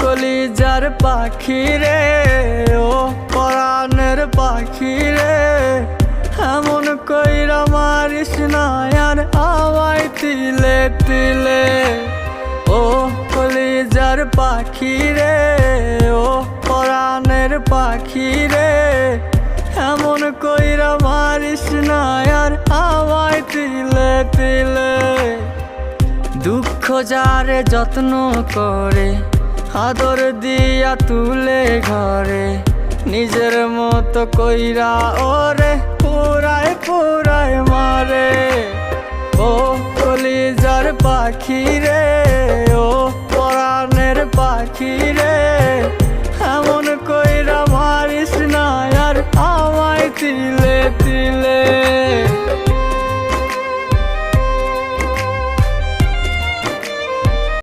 কলিজার পাখি রে, ও পরাণের পাখি রে, এমন কইরা মারিস না আর আমায় তিলে তিলে। ও কলিজার পাখি রে, ও পরাণের পাখি রে, এমন কইরা মারিস না আর আমায় তিলে তিলে। দুঃখ যারে যত্ন করে, আদর দিয়া তুলে ঘরে, নিজের মতো কইরা ওরে পুরায় পুরায় মারে। ও কলিজার পাখি রে, ও